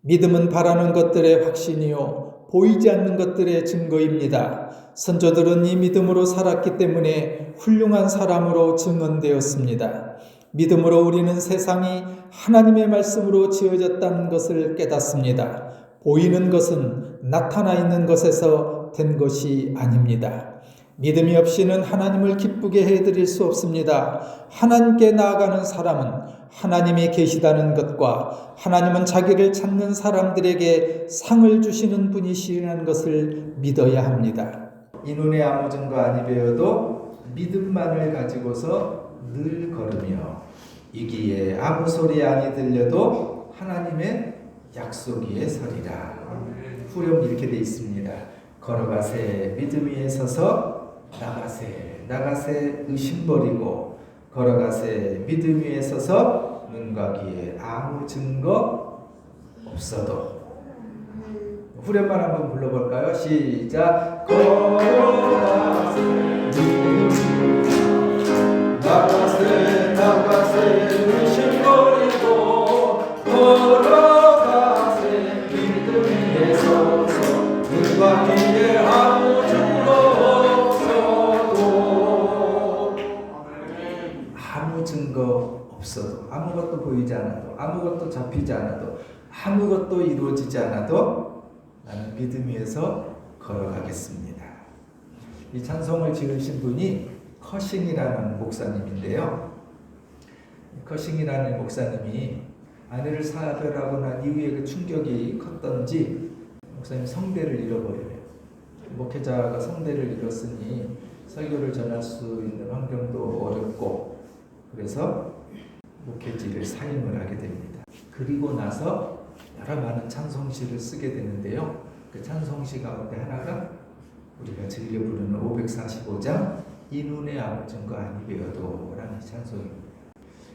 믿음은 바라는 것들의 확신이요 보이지 않는 것들의 증거입니다. 선조들은 이 믿음으로 살았기 때문에 훌륭한 사람으로 증언되었습니다. 믿음으로 우리는 세상이 하나님의 말씀으로 지어졌다는 것을 깨닫습니다. 보이는 것은 나타나 있는 것에서 된 것이 아닙니다. 믿음이 없이는 하나님을 기쁘게 해드릴 수 없습니다. 하나님께 나아가는 사람은 하나님이 계시다는 것과 하나님은 자기를 찾는 사람들에게 상을 주시는 분이시라는 것을 믿어야 합니다. 이 눈에 아무 증거 아니 배워도 믿음만을 가지고서 늘 걸으며 이기에 아무 소리 아니 들려도 하나님의 약속 위에 서리라. 후렴 이렇게 되어 있습니다. 걸어가세 믿음 위에 서서 나가세 의심 버리고 걸어가세 믿음 위에 서서 눈과 귀에 아무 증거 없어도. 후렴만 한번 불러볼까요? 시작. 걸어가세 나가세 의심 버리고 걸어가세 믿음 위에 서서 눈과 귀에 아무 증거 없어도 아무것도 보이지 않아도 아무것도 잡히지 않아도 아무것도 이루어지지 않아도 나는 믿음 위에서 걸어가겠습니다. 이 찬송을 지으신 분이 커싱이라는 목사님인데요. 커싱이라는 목사님이 아내를 사별하고 난 이후에 그 충격이 컸던지 목사님 성대를 잃어버려요. 목회자가 성대를 잃었으니 설교를 전할 수 있는 환경도 어렵고 그래서 목회지를 사임을 하게 됩니다. 그리고 나서 여러 많은 찬송시를 쓰게 되는데요. 그 찬송시 가운데 하나가 우리가 즐겨 부르는 545장 이 눈에 아무 증거 아니 배워도 라는 찬송입니다.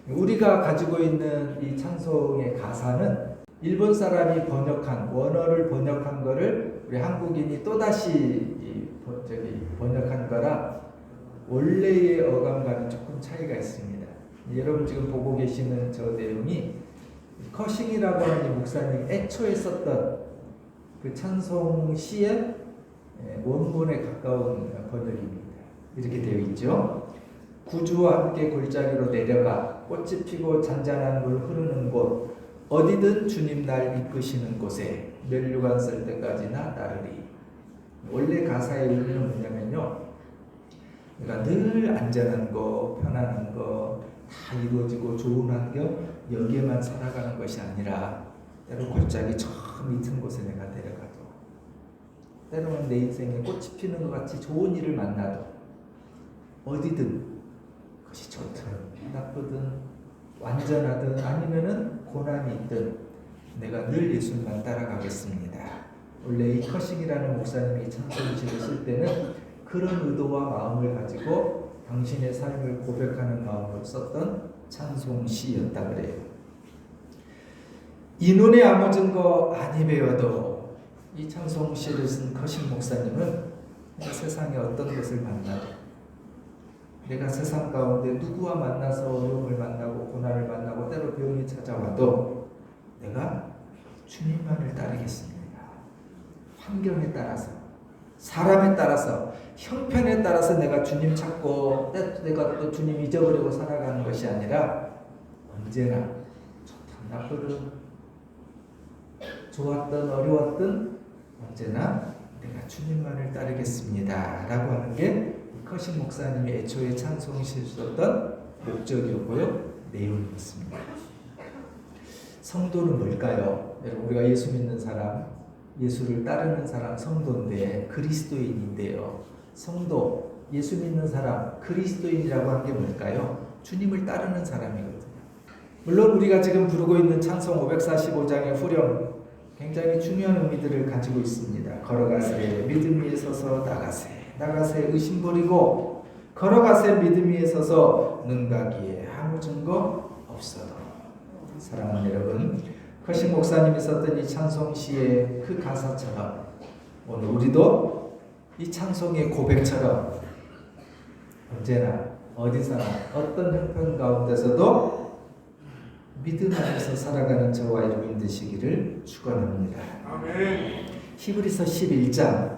우리가 가지고 있는 이 찬송의 가사는 일본 사람이 번역한 원어를 번역한 거를 우리 한국인이 또다시 번역한 거라 원래의 어감과는 조금 차이가 있습니다. 여러분 지금 보고 계시는 저 내용이 커싱이라고 하는 이 목사님이 애초에 썼던 그 찬송 시의 원문에 가까운 번역입니다. 이렇게 되어 있죠. 구주와 함께 골짜기로 내려가 꽃이 피고 잔잔한 물 흐르는 곳 어디든 주님 날 이끄시는 곳에 면류관 쓸 때까지나 따르리. 원래 가사의 의미는 뭐냐면요, 내가 늘 안전한 거 편안한 거 다 이루어지고 좋은 환경 여기에만 살아가는 것이 아니라 때로 골짜기 저 밑은 곳에 내가 내려가도 때로는 내 인생에 꽃이 피는 것 같이 좋은 일을 만나도 어디든 그것이 좋든 나쁘든 완전하든 아니면은 고난이 있든 내가 늘 예수님만 따라가겠습니다. 원래 이 커싱이라는 목사님이 찬송시를 쓸 때는 그런 의도와 마음을 가지고 당신의 삶을 고백하는 마음으로 썼던 찬송시였다 그래요. 이 눈에 아무 증거 아니 배워도 이 찬송시를 쓴 커싱 목사님은 세상에 어떤 것을 만나도 내가 세상 가운데 누구와 만나서 어려움을 만나고 고난을 만나고 때로 병이 찾아와도 내가 주님만을 따르겠습니다. 환경에 따라서 사람에 따라서 형편에 따라서 내가 주님 찾고 내가 또 주님 잊어버리고 살아가는 것이 아니라 언제나 좋든 나쁘든 좋았든 어려웠든 언제나 내가 주님만을 따르겠습니다 라고 하는 게 커싱 목사님이 애초에 찬송시를 썼던 목적이었고요, 내용이었습니다. 성도는 뭘까요? 여러분, 우리가 예수 믿는 사람, 예수를 따르는 사람 성도인데 그리스도인인데요. 성도, 예수 믿는 사람, 그리스도인이라고 하는 게 뭘까요? 주님을 따르는 사람이거든요. 물론 우리가 지금 부르고 있는 찬송 545장의 후렴 굉장히 중요한 의미들을 가지고 있습니다. 걸어가세 믿음 위에 서서 나가세 의심 버리고 걸어가세 믿음 위에 서서 눈과 귀에 아무 증거 없어도. 사랑하는 여러분, 커싱 목사님이 썼던 이 찬송시의 그 가사처럼 오늘 우리도 이 찬송의 고백처럼 언제나 어디서나 어떤 형편 가운데서도 믿음 안에서 살아가는 저와 여러분 되시기를 축원합니다. 아멘. 히브리서 11장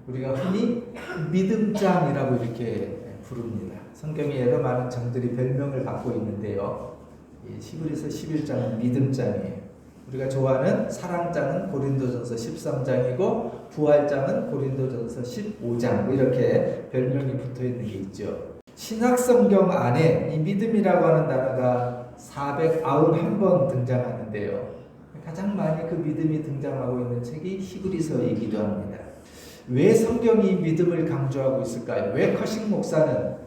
우리가 흔히 믿음장이라고 이렇게 부릅니다. 성경에 여러 많은 장들이 별명을 갖고 있는데요. 히브리서 11장은 믿음장이에요. 우리가 좋아하는 사랑장은 고린도전서 13장이고 부활장은 고린도전서 15장 이렇게 별명이 붙어있는 게 있죠. 신약성경 안에 이 믿음이라고 하는 단어가 491번 등장하는데요. 가장 많이 그 믿음이 등장하고 있는 책이 히브리서이기도 합니다. 왜 성경이 믿음을 강조하고 있을까요? 왜 커식 목사는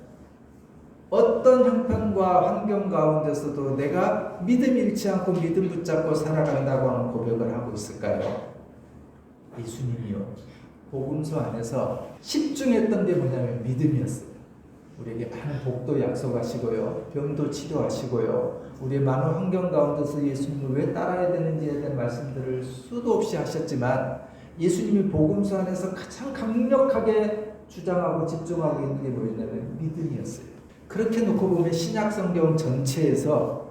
어떤 형편과 환경 가운데서도 내가 믿음 잃지 않고 믿음 붙잡고 살아간다고 하는 고백을 하고 있을까요? 예수님이요. 복음서 안에서 집중했던 게 뭐냐면 믿음이었어요. 우리에게 많은 복도 약속하시고요. 병도 치료하시고요. 우리의 많은 환경 가운데서 예수님을 왜 따라야 되는지에 대한 말씀들을 수도 없이 하셨지만 예수님이 복음서 안에서 가장 강력하게 주장하고 집중하고 있는 게 뭐였냐면 믿음이었어요. 그렇게 놓고 보면 신약 성경 전체에서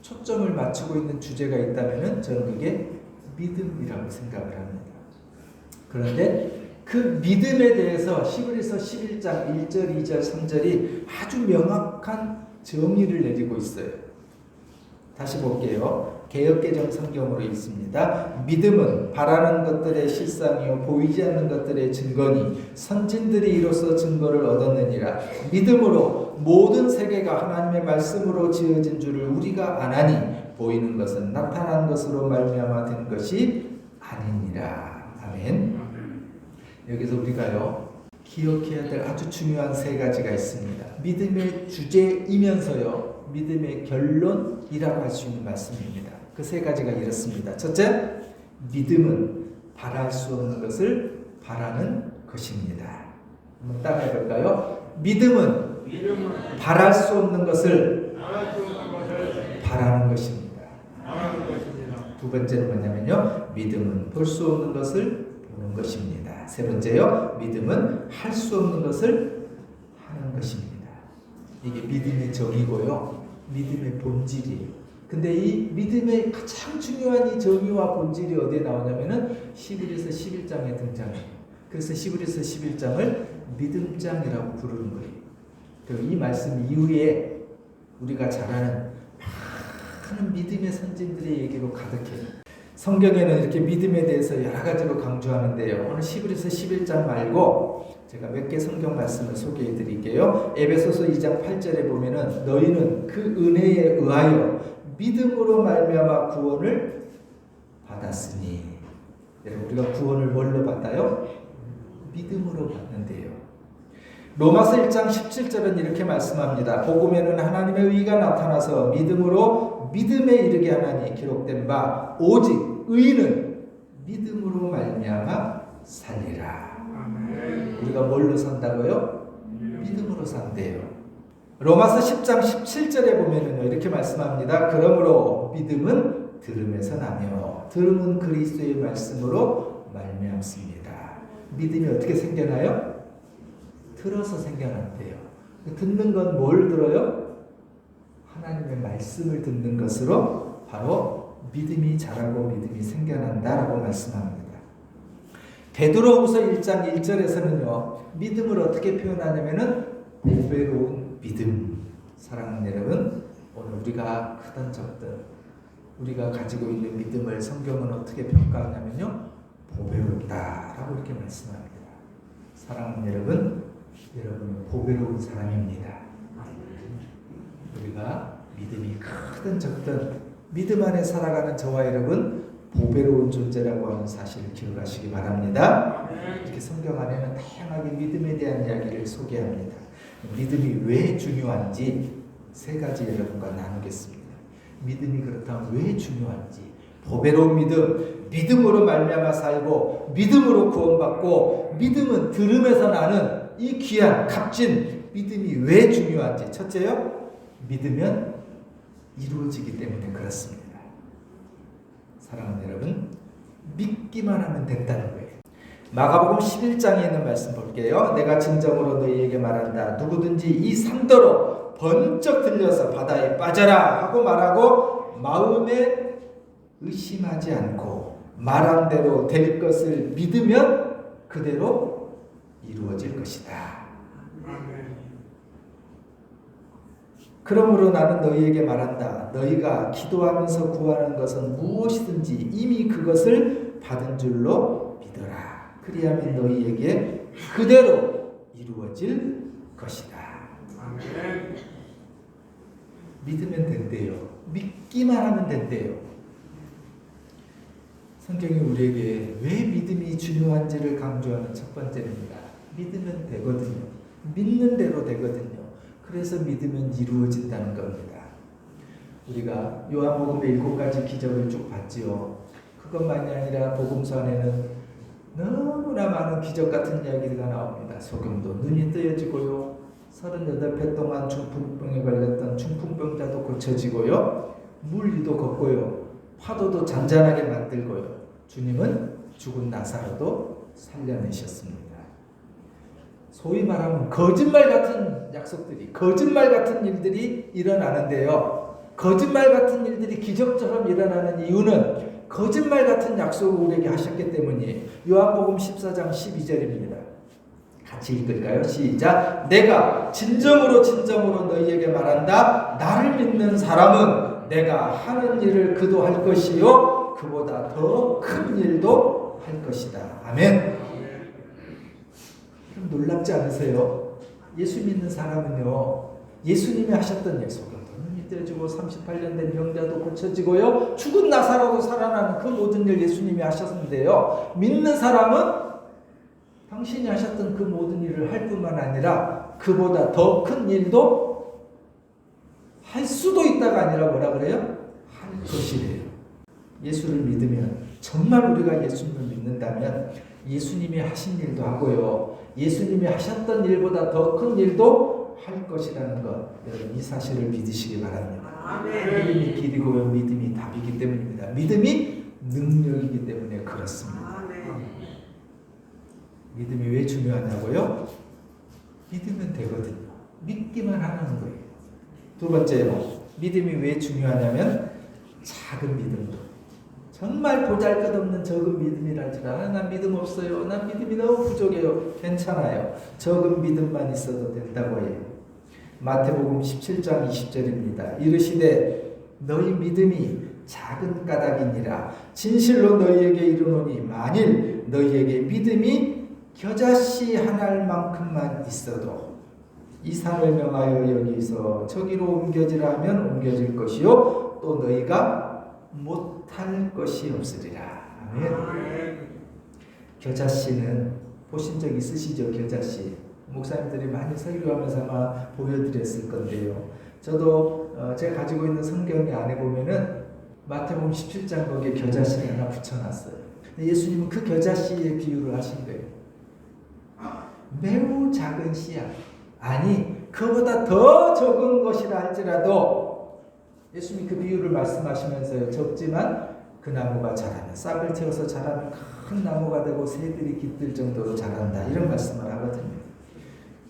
초점을 맞추고 있는 주제가 있다면 저는 그게 믿음이라고 생각을 합니다. 그런데 그 믿음에 대해서 히브리서 11장 1절, 2절, 3절이 아주 명확한 정의를 내리고 있어요. 다시 볼게요. 개역개정 성경으로 읽습니다. 믿음은 바라는 것들의 실상이요 보이지 않는 것들의 증거니 선진들이 이로써 증거를 얻었느니라. 믿음으로 모든 세계가 하나님의 말씀으로 지어진 줄을 우리가 아나니 보이는 것은 나타난 것으로 말미암아 된 것이 아니니라. 아멘. 여기서 우리가요 기억해야 될 아주 중요한 세 가지가 있습니다. 믿음의 주제이면서요 믿음의 결론이라고 할 수 있는 말씀입니다. 그 세 가지가 이렇습니다. 첫째, 믿음은 바랄 수 없는 것을 바라는 것입니다. 한번 따라해 볼까요? 믿음은 바랄 수 없는 것을 바라는 것입니다. 두 번째는 뭐냐면요, 믿음은 볼 수 없는 것을 보는 것입니다. 세 번째요, 믿음은 할 수 없는 것을 하는 것입니다. 이게 믿음의 정의고요, 믿음의 본질이에요. 근데 이 믿음의 가장 중요한 이 정의와 본질이 어디에 나오냐면은 히브리서 11장에 등장해요. 그래서 히브리서 11장을 믿음장이라고 부르는 거예요. 이 말씀 이후에 우리가 잘 아는 많은 믿음의 선진들의 얘기로 가득해요. 성경에는 이렇게 믿음에 대해서 여러 가지로 강조하는데요. 오늘 히브리서 11장 말고 제가 몇 개 성경 말씀을 소개해 드릴게요. 에베소서 2장 8절에 보면은 너희는 그 은혜에 의하여 믿음으로 말미암아 구원을 받았으니. 여러분 우리가 구원을 뭘로 받아요? 믿음으로 받는데요. 로마서 1장 17절은 이렇게 말씀합니다. 복음에는 하나님의 의가 나타나서 믿음으로 믿음에 이르게 하나니 기록된 바 오직 의는 믿음으로 말미암아 살리라. 우리가 뭘로 산다고요? 믿음으로 산대요. 로마서 10장 17절에 보면은 이렇게 말씀합니다. 그러므로 믿음은 들음에서 나며 들음은 그리스도의 말씀으로 말미암습니다. 믿음이 어떻게 생겨나요? 들어서 생겨난대요. 듣는 건 뭘 들어요? 하나님의 말씀을 듣는 것으로 바로 믿음이 자라고 믿음이 생겨난다라고 말씀합니다. 베드로후서 1장 1절에서는요. 믿음을 어떻게 표현하냐면은 보배로운 믿음. 사랑하는 여러분, 오늘 우리가 크든 적든 우리가 가지고 있는 믿음을 성경은 어떻게 평가하냐면요. 보배롭다라고 이렇게 말씀합니다. 사랑하는 여러분, 여러분은 보배로운 사람입니다. 우리가 믿음이 크든 적든 믿음 안에 살아가는 저와 여러분 보배로운 존재라고 하는 사실을 기억하시기 바랍니다. 이렇게 성경 안에는 다양하게 믿음에 대한 이야기를 소개합니다. 믿음이 왜 중요한지 세 가지 여러분과 나누겠습니다. 믿음이 그렇다면 왜 중요한지, 보배로운 믿음, 믿음으로 말미암아 살고 믿음으로 구원받고 믿음은 들음에서 나는 이 귀한 값진 믿음이 왜 중요한지. 첫째요, 믿으면 이루어지기 때문에 그렇습니다. 사랑하는 여러분, 믿기만 하면 된다는 거예요. 마가복음 11장에 있는 말씀 볼게요. 내가 진정으로 너희에게 말한다. 누구든지 이 산더러 번쩍 들려서 바다에 빠져라 하고 말하고 마음에 의심하지 않고 말한 대로 될 것을 믿으면 그대로 이루어질 것이다. 그러므로 나는 너희에게 말한다. 너희가 기도하면서 구하는 것은 무엇이든지 이미 그것을 받은 줄로 믿어라. 그리하면 너희에게 그대로 이루어질 것이다. 아멘. 믿으면 된대요. 믿기만 하면 된대요. 성경이 우리에게 왜 믿음이 중요한지를 강조하는 첫 번째입니다. 믿으면 되거든요. 믿는 대로 되거든요. 그래서 믿으면 이루어진다는 겁니다. 우리가 요한복음의 7가지 기적을 쭉 봤지요. 그것만이 아니라 복음서 안에는 너무나 많은 기적 같은 이야기가 나옵니다. 소금도 눈이 뜨여지고요. 38회 동안 중풍병에 걸렸던 중풍병자도 고쳐지고요. 물 위도 걷고요. 파도도 잔잔하게 만들고요. 주님은 죽은 나사로도 살려내셨습니다. 소위 말하면 거짓말 같은 약속들이, 거짓말 같은 일들이 일어나는데요. 거짓말 같은 일들이 기적처럼 일어나는 이유는 거짓말 같은 약속을 우리에게 하셨기 때문이에요. 요한복음 14장 12절입니다. 같이 읽을까요? 시작. 내가 진정으로 너희에게 말한다. 나를 믿는 사람은 내가 하는 일을 그도 할 것이요 그보다 더 큰 일도 할 것이다. 아멘. 좀 놀랍지 않으세요? 예수 믿는 사람은요, 예수님이 하셨던 약속을 눈이 떼어지고 38년 된 병자도 고쳐지고요, 죽은 나사로도 살아나는 그 모든 일 예수님이 하셨는데요, 믿는 사람은 당신이 하셨던 그 모든 일을 할 뿐만 아니라 그보다 더 큰 일도 할 수도 있다가 아니라 뭐라 그래요? 할 것이래요. 예수를 믿으면, 정말 우리가 예수님을 믿는다면 예수님이 하신 일도 하고요, 예수님이 하셨던 일보다 더 큰 일도 할 것이라는 것, 여러분 이 사실을 믿으시기 바랍니다. 아멘. 믿음이 길이고요, 믿음이 답이기 때문입니다. 믿음이 능력이기 때문에 그렇습니다. 아멘. 믿음이 왜 중요하냐고요? 믿으면 되거든요. 믿기만 하는 거예요. 두 번째로, 믿음이 왜 중요하냐면 작은 믿음도, 정말 보잘것없는 적은 믿음이라지라, 난 믿음 없어요, 난 믿음이 너무 부족해요, 괜찮아요. 적은 믿음만 있어도 된다고 해요. 마태복음 17장 20절입니다. 이르시되 너희 믿음이 작은 까닭이니라. 진실로 너희에게 이르노니 만일 너희에게 믿음이 겨자씨 한 알만큼만 있어도 이 산을 명하여 여기서 저기로 옮겨지라 하면 옮겨질 것이요 또 너희가 못할 것이 없으리라. 아멘. 겨자씨는 보신 적 있으시죠? 겨자씨. 목사님들이 많이 설교하면서 아마 보여드렸을 건데요. 저도 제가 가지고 있는 성경 안에 보면은 마태복음 17장 거기에 겨자씨를 하나 붙여놨어요. 예수님은 그 겨자씨의 비유를 하신 거예요. 매우 작은 씨앗, 아니 그보다 더 적은 것이라 할지라도 예수님이 그 비유를 말씀하시면서요, 적지만 그 나무가 자라면, 싹을 틔워서 자라면 큰 나무가 되고 새들이 깃들 정도로 자란다, 이런 말씀을 하거든요.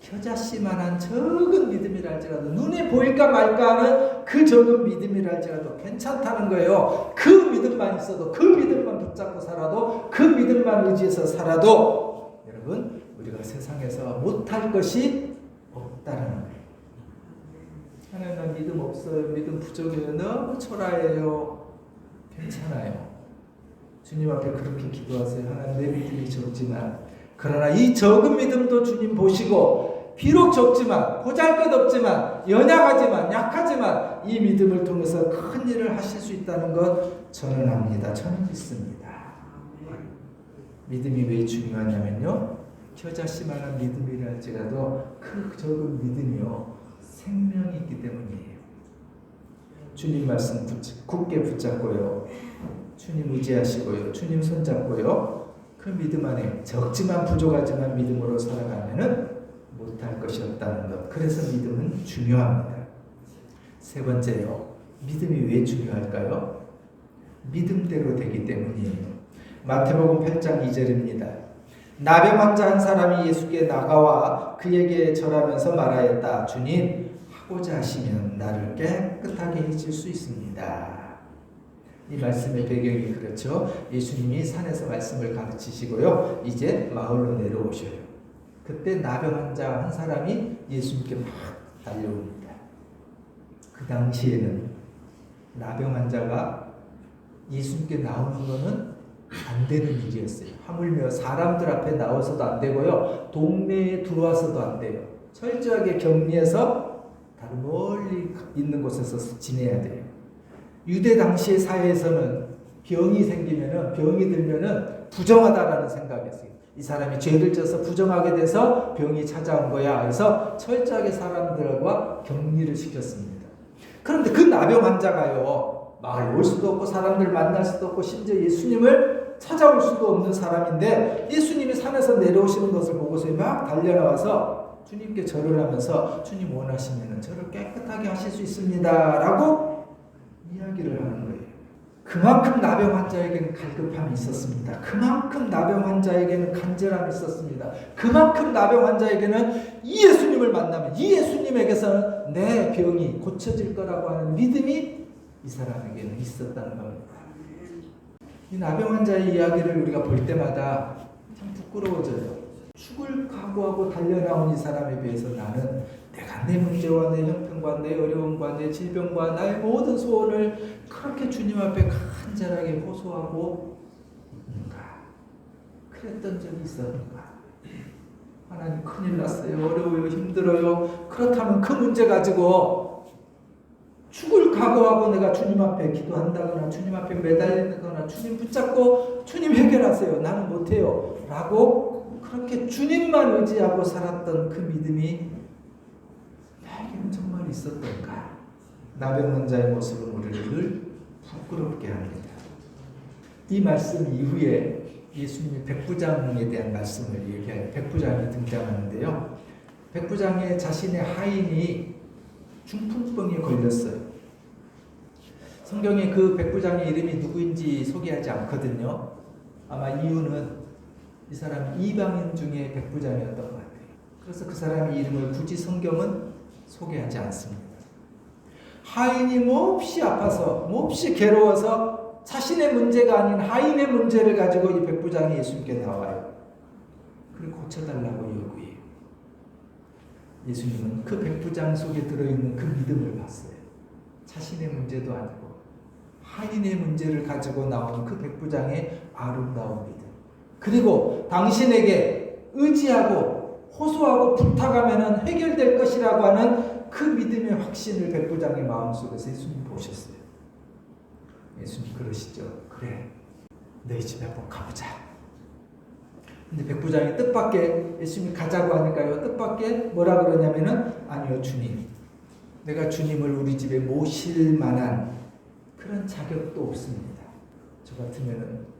겨자씨만한 적은 믿음이라 할지라도, 눈에 보일까 말까 하는 그 적은 믿음이라 할지라도 괜찮다는 거예요. 그 믿음만 있어도, 그 믿음만 붙잡고 살아도, 그 믿음만 의지해서 살아도 여러분, 우리가 세상에서 못할 것이 없다는 거예요. 하나님, 난 믿음 없어요, 믿음 부족해요, 너무 초라해요, 괜찮아요. 주님 앞에 그렇게 기도하세요. 하나님, 내 믿음이 적지만, 그러나 이 적은 믿음도 주님 보시고, 비록 적지만, 보잘것없지만, 연약하지만, 약하지만 이 믿음을 통해서 큰 일을 하실 수 있다는 것 저는 압니다. 저는 믿습니다. 믿음이 왜 중요하냐면요, 겨자씨만한 믿음이라 할지라도 그 적은 믿음이요 생명이 있기 때문이에요. 주님 말씀 굳게 붙잡고요, 주님 의지하시고요, 주님 손잡고요, 그 믿음 안에 적지만 부족하지만 믿음으로 살아가면은 못할 것이 없다는 것. 그래서 믿음은 중요합니다. 세 번째요, 믿음이 왜 중요할까요? 믿음대로 되기 때문이에요. 마태복음 8장 2절입니다. 나병 환자 한 사람이 예수께 나가와 그에게 절하면서 말하였다. 주님, 하고자 하시면 나를 깨끗하게 해줄 수 있습니다. 이 말씀의 배경이 그렇죠. 예수님이 산에서 말씀을 가르치시고요. 이제 마을로 내려오셔요. 그때 나병 환자 한 사람이 예수님께 막 달려옵니다. 그 당시에는 나병 환자가 예수님께 나오는 것은 안 되는 일이었어요. 하물며 사람들 앞에 나와서도 안 되고요. 동네에 들어와서도 안 돼요. 철저하게 격리해서 다른 멀리 있는 곳에서 지내야 돼요. 유대 당시의 사회에서는 병이 생기면은, 병이 들면은 부정하다라는 생각이었어요. 이 사람이 죄를 져서 부정하게 돼서 병이 찾아온 거야. 그래서 철저하게 사람들과 격리를 시켰습니다. 그런데 그 나병 환자가요, 마을 올 수도 없고 사람들 만날 수도 없고 심지어 예수님을 찾아올 수도 없는 사람인데 예수님이 산에서 내려오시는 것을 보고서 막 달려나와서 주님께 절을 하면서 주님 원하시면 저를 깨끗하게 하실 수 있습니다 라고 이야기를 하는 거예요. 그만큼 나병 환자에게는 갈급함이 있었습니다. 그만큼 나병 환자에게는 간절함이 있었습니다. 그만큼 나병 환자에게는 이 예수님을 만나면 이 예수님에게서 내 병이 고쳐질 거라고 하는 믿음이 이 사람에게는 있었다는 겁니다. 이 나병 환자의 이야기를 우리가 볼 때마다 참 부끄러워져요. 죽을 각오하고 달려나온 이 사람에 비해서 나는 내가 내 문제와 내 형편과 내 어려움과 내 질병과 나의 모든 소원을 그렇게 주님 앞에 간절하게 호소하고 있는가? 그랬던 적이 있었는가? 하나님 큰일 났어요. 어려워요. 힘들어요. 그렇다면 그 문제 가지고 죽을 각오하고 내가 주님 앞에 기도한다거나 주님 앞에 매달리거나 주님 붙잡고 주님 해결하세요. 나는 못해요. 라고 그렇게 주님만 의지하고 살았던 그 믿음이 나에게는 정말 있었던가? 나병 환자의 모습은 우리를 늘 부끄럽게 합니다. 이 말씀 이후에 예수님이 백부장에 대한 말씀을 얘기해요. 백부장이 등장하는데요. 백부장의 자신의 하인이 중풍병에 걸렸어요. 성경에 그 백부장의 이름이 누구인지 소개하지 않거든요. 아마 이유는 이 사람이 이방인 중에 백부장이었던 것 같아요. 그래서 그 사람의 이름을 굳이 성경은 소개하지 않습니다. 하인이 몹시 아파서 몹시 괴로워서 자신의 문제가 아닌 하인의 문제를 가지고 이 백부장이 예수님께 나와요. 그리고 고쳐달라고 요구해요. 예수님은 그 백부장 속에 들어있는 그 믿음을 봤어요. 자신의 문제도 아니고 하인의 문제를 가지고 나온 그 백부장의 아름다운 믿음. 그리고 당신에게 의지하고 호소하고 부탁하면 해결될 것이라고 하는 그 믿음의 확신을 백부장의 마음속에서 예수님 보셨어요. 예수님 그러시죠. 그래, 너희 집에 한번 가보자. 근데 백부장이 뜻밖의 예수님이 가자고 하니까요. 뜻밖의 뭐라 그러냐면은 아니요 주님, 내가 주님을 우리 집에 모실 만한 그런 자격도 없습니다. 저 같으면은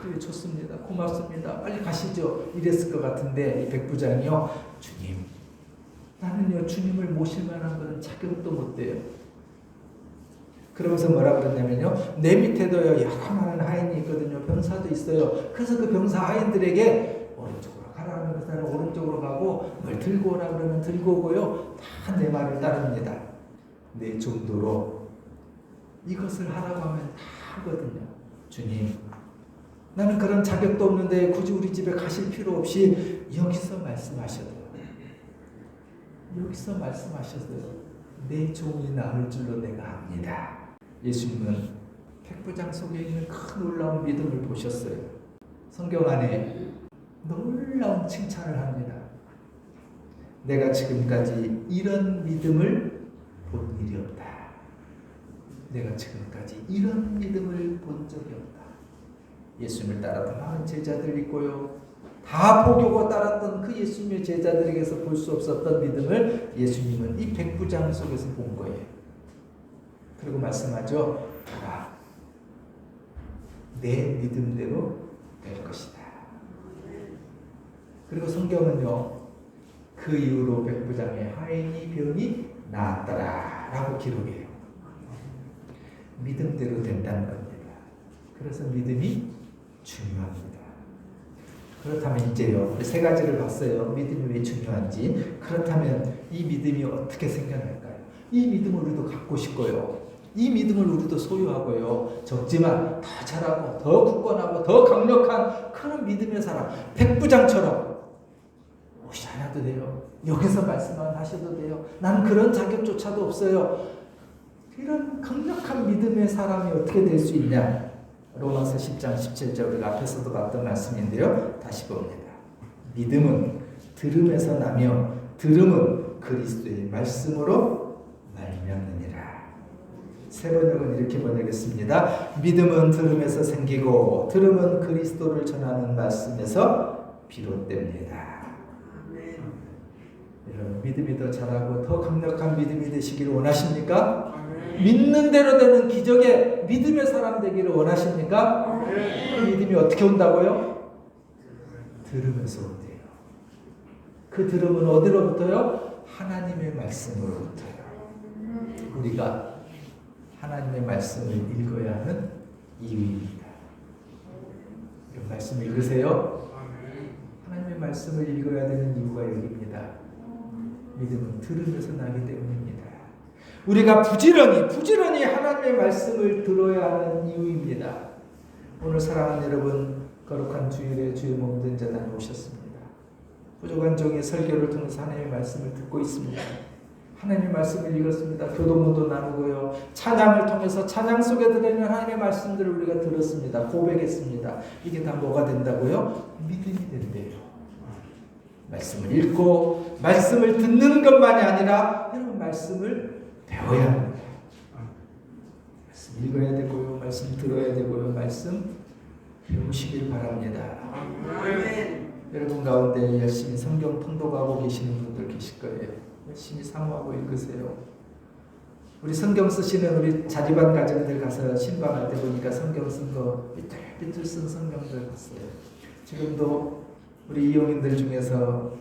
그래요 좋습니다. 고맙습니다. 빨리 가시죠. 이랬을 것 같은데 이 백부장이요. 주님, 나는요 주님을 모실 만한 그런 자격도 못 돼요. 그러면서 뭐라 그러냐면요. 내 밑에도요 여러 많은 하인이 있거든요. 병사도 있어요. 그래서 그 병사 하인들에게 오른쪽으로 가라는 그 사람 오른쪽으로 가고 뭘 들고 오라 그러면 들고 오고요. 다 내 말을 따릅니다. 내 정도로 이것을 하라고 하면 다 하거든요. 주님, 나는 그런 자격도 없는데 굳이 우리 집에 가실 필요 없이 여기서 말씀하셔도 여기서 말씀하셨어요. 내 종이 나을 줄로 내가 압니다. 예수님은 백부장 속에 있는 큰 놀라운 믿음을 보셨어요. 성경 안에 놀라운 칭찬을 합니다. 내가 지금까지 이런 믿음을 본 일이 없다. 내가 지금까지 이런 믿음을 본 적이 없다. 예수님을 따랐던 많은 제자들이 있고요. 다 포교고 따랐던 그 예수님의 제자들에게서 볼 수 없었던 믿음을 예수님은 이 백부장 속에서 본 거예요. 그리고 말씀하죠. 가라. 내 믿음대로 될 것이다. 그리고 성경은요. 그 이후로 백부장의 하인이 병이 나았더라 라고 기록해요. 믿음대로 된다는 겁니다. 그래서 믿음이 중요합니다. 그렇다면 이제요. 세 가지를 봤어요. 믿음이 왜 중요한지. 그렇다면 이 믿음이 어떻게 생겨날까요? 이 믿음을 우리도 갖고 싶고요. 이 믿음을 우리도 소유하고요. 적지만 더 잘하고 더 굳건하고 더 강력한 그런 믿음의 사람, 백부장처럼 오지 않아도 돼요. 여기서 말씀만 하셔도 돼요. 나는 그런 자격조차도 없어요. 이런 강력한 믿음의 사람이 어떻게 될 수 있냐? 로마서 10장 17절 우리가 앞에서도 봤던 말씀인데요. 다시 봅니다. 믿음은 들음에서 나며 들음은 그리스도의 말씀으로 말미암느니라. 세 번역은 이렇게 번역했습니다. 믿음은 들음에서 생기고 들음은 그리스도를 전하는 말씀에서 비롯됩니다. 여러분 믿음이 더 잘하고 더 강력한 믿음이 되시기를 원하십니까? 믿는 대로 되는 기적의 믿음의 사람 되기를 원하십니까? 그 믿음이 어떻게 온다고요? 들음에서 온대요. 그 들음은 어디로부터요? 하나님의 말씀으로부터요. 우리가 하나님의 말씀을 읽어야 하는 이유입니다. 이 말씀 읽으세요. 하나님의 말씀을 읽어야 되는 이유가 여기입니다. 믿음은 들으면서 나기 때문입니다. 우리가 부지런히 하나님의 말씀을 들어야 하는 이유입니다. 오늘 사랑하는 여러분, 거룩한 주일에 주의 몸된 자단 오셨습니다. 부족한 종의 설교를 통해서 하나님의 말씀을 듣고 있습니다. 하나님의 말씀을 읽었습니다. 교도문도 나누고요. 찬양을 통해서 찬양 속에 들어있는 하나님의 말씀들을 우리가 들었습니다. 고백했습니다. 이게 다 뭐가 된다고요? 믿음이 된대요. 말씀을 읽고 말씀을 듣는 것만이 아니라 여러분 말씀을 배워야 합니다. 말씀 읽어야 되고요. 말씀 들어야 되고요. 말씀 배우시길 바랍니다. 여러분 가운데 열심히 성경 통독하고 계시는 분들 계실 거예요. 열심히 사모하고 읽으세요. 우리 성경 쓰시는 우리 자립반 가정들 가서 신방할 때 보니까 성경 쓴 거 삐뚤삐뚤 쓴 성경들 봤어요. 지금도 우리 이용인들 중에서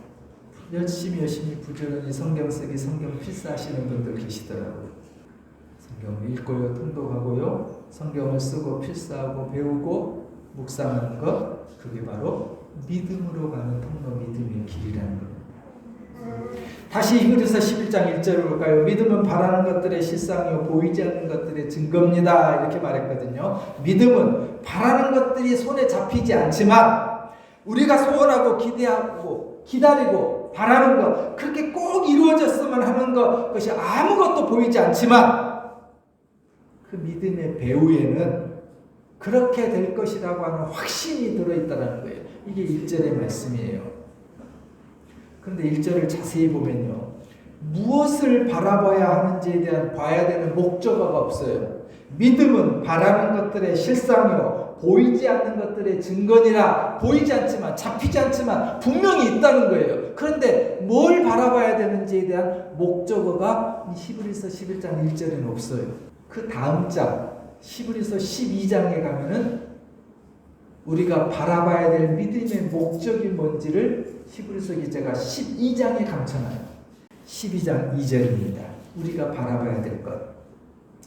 열심히 부지런히 성경 쓰기, 성경 필사하시는 분들 계시더라고요. 성경을 읽고요, 통독하고요, 성경을 쓰고 필사하고 배우고 묵상하는 것, 그게 바로 믿음으로 가는 통로, 믿음의 길이라는 겁니다. 다시 히브리서 11장 1절을 볼까요? 믿음은 바라는 것들의 실상이요 보이지 않는 것들의 증거입니다. 이렇게 말했거든요. 믿음은 바라는 것들이 손에 잡히지 않지만 우리가 소원하고 기대하고 기다리고 바라는 것, 그렇게 꼭 이루어졌으면 하는 것, 그것이 아무것도 보이지 않지만 그 믿음의 배후에는 그렇게 될 것이라고 하는 확신이 들어있다는 거예요. 이게 1절의 말씀이에요. 그런데 1절을 자세히 보면요, 무엇을 바라봐야 하는지에 대한 봐야 되는 목적어가 없어요. 믿음은 바라는 것들의 실상이요 보이지 않는 것들의 증거니라. 보이지 않지만, 잡히지 않지만 분명히 있다는 거예요. 그런데 뭘 바라봐야 되는지에 대한 목적어가 히브리서 11장 1절에는 없어요. 그 다음 장 히브리서 12장에 가면은 우리가 바라봐야 될 믿음의 목적이 뭔지를 히브리서 기자가 12장에 감춰놔요. 12장 2절입니다. 우리가 바라봐야 될 것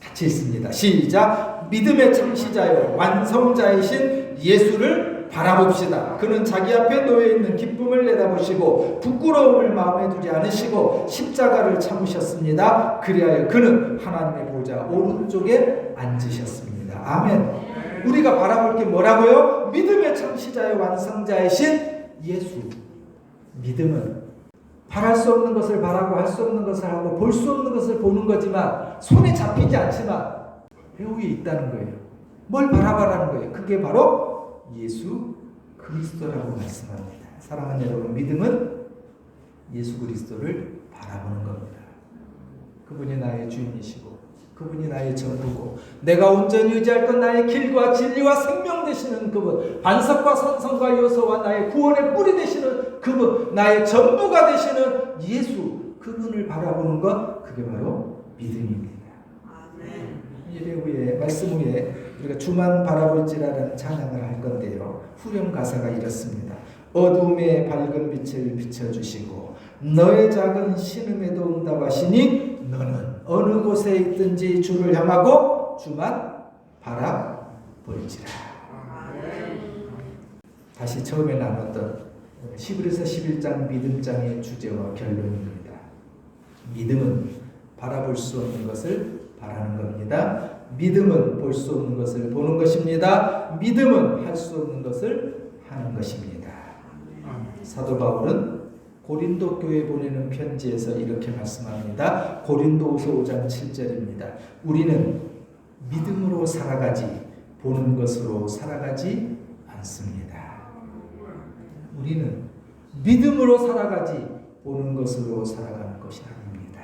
같이 읽습니다. 시작. 믿음의 창시자요 완성자이신 예수를 바라봅시다. 그는 자기 앞에 놓여있는 기쁨을 내다보시고 부끄러움을 마음에 두지 않으시고 십자가를 참으셨습니다. 그리하여 그는 하나님의 보좌 오른쪽에 앉으셨습니다. 아멘. 우리가 바라볼 게 뭐라고요? 믿음의 창시자요 완성자이신 예수. 믿음은 바랄 수 없는 것을 바라고 할 수 없는 것을 하고 볼 수 없는 것을 보는 거지만 손에 잡히지 않지만 배후에 있다는 거예요. 뭘 바라봐라는 거예요? 그게 바로 예수 그리스도라고 말씀합니다. 사랑하는 여러분, 믿음은 예수 그리스도를 바라보는 겁니다. 그분이 나의 주인이시고 그분이 나의 전부고 내가 온전히 의지할 건 나의 길과 진리와 생명 되시는 그분, 반석과 산성과 요소와 나의 구원의 뿌리 되시는 그분, 나의 전부가 되시는 예수, 그분을 바라보는 것, 그게 바로 믿음입니다. 예배 후에 말씀 후에 우리가 주만 바라볼지라는 찬양을 할 건데요, 후렴 가사가 이렇습니다. 어둠의 밝은 빛을 비춰주시고 너의 작은 신음에도 응답하시니 너는 어느 곳에 있든지 주를 향하고 주만 바라볼지라. 다시 처음에 나눴던 히브리서 11장 믿음장의 주제와 결론입니다. 믿음은 바라볼 수 없는 것을 바라는 겁니다. 믿음은 볼 수 없는 것을 보는 것입니다. 믿음은 할 수 없는 것을 하는 것입니다. 사도 바울은 고린도 교회에 보내는 편지에서 이렇게 말씀합니다. 고린도후서 5장 7절입니다. 우리는 믿음으로 살아가지 보는 것으로 살아가지 않습니다. 우리는 믿음으로 살아가지 보는 것으로 살아가는 것이 아닙니다.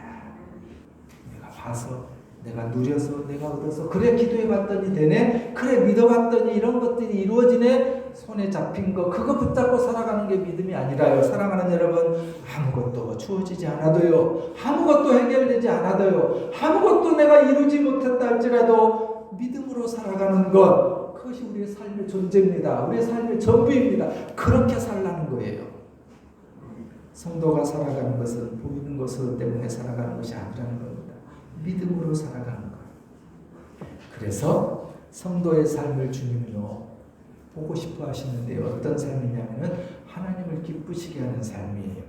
내가 봐서, 내가 누려서, 내가 얻어서, 그래 기도해봤더니 되네, 그래 믿어봤더니 이런 것들이 이루어지네, 손에 잡힌 거 그거 붙잡고 살아가는 게 믿음이 아니라요. 사랑하는 여러분, 아무것도 주어지지 않아도요, 아무것도 해결되지 않아도요, 아무것도 내가 이루지 못했다 할지라도 믿음으로 살아가는 것, 그것이 우리의 삶의 존재입니다. 우리의 삶의 전부입니다. 그렇게 살라는 거예요. 성도가 살아가는 것은 보이는 것으로 때문에 살아가는 것이 아니라는 겁니다. 믿음으로 살아가는 것. 그래서 성도의 삶을 주님은요 보고 싶어 하시는데요. 어떤 삶이냐면은 하나님을 기쁘시게 하는 삶이에요.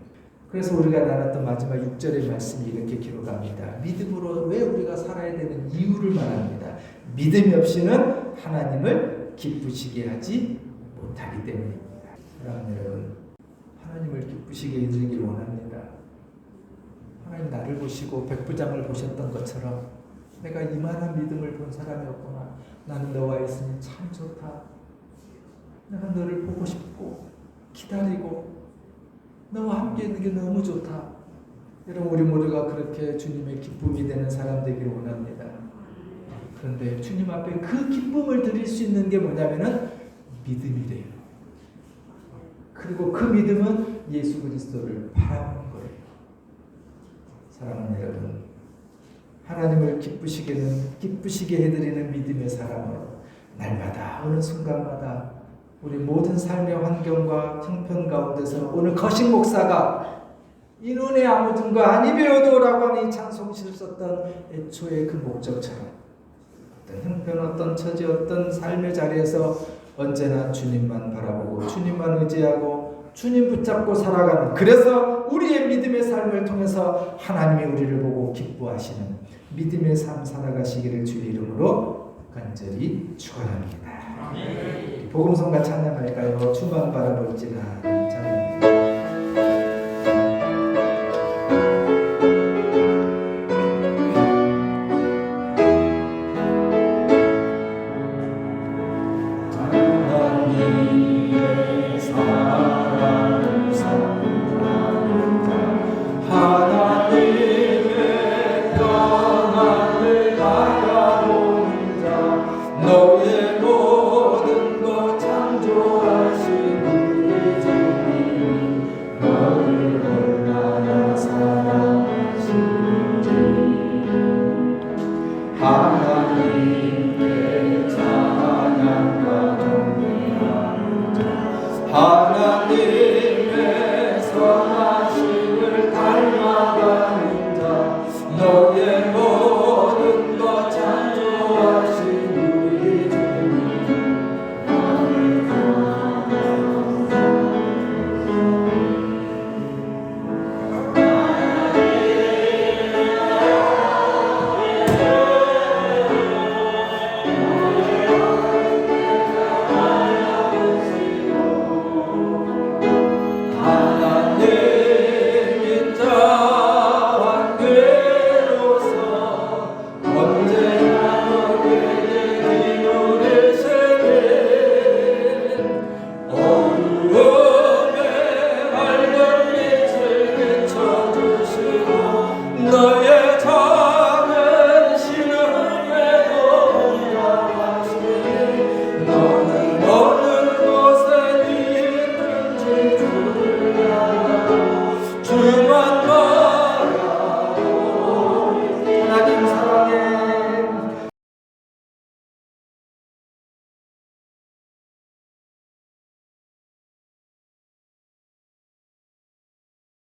그래서 우리가 나눴던 마지막 6절의 말씀이 이렇게 기록합니다. 믿음으로 왜 우리가 살아야 되는 이유를 말합니다. 믿음이 없이는 하나님을 기쁘시게 하지 못하기 때문입니다. 사랑하는 여러분, 하나님을 기쁘시게 해드리길 원합니다. 하나님 나를 보시고 백부장을 보셨던 것처럼 내가 이만한 믿음을 본 사람이 없구나. 나는 너와 있으니 참 좋다. 내가 너를 보고 싶고 기다리고 너와 함께 있는 게 너무 좋다. 여러분, 우리 모두가 그렇게 주님의 기쁨이 되는 사람 되기를 원합니다. 그런데 주님 앞에 그 기쁨을 드릴 수 있는 게 뭐냐면은 믿음이래요. 그리고 그 믿음은 예수 그리스도를 바라보는 거예요. 사랑하는 여러분, 하나님을 기쁘시게 해드리는 믿음의 사람으로 날마다 어느 순간마다 우리 모든 삶의 환경과 형편 가운데서 오늘 거식 목사가 이 눈에 아무 증거 아니 배워도라고 하는 이 찬송시를 썼던 애초의 그 목적처럼 어떤 형편, 어떤 처지, 어떤 삶의 자리에서 언제나 주님만 바라보고 주님만 의지하고 주님 붙잡고 살아가는, 그래서 우리의 믿음의 삶을 통해서 하나님이 우리를 보고 기뻐하시는 믿음의 삶 살아가시기를 주의 이름으로 간절히 축원합니다. 복음성가 찬양할까요? 주만 바라볼지라. 찬양합니다. 하나님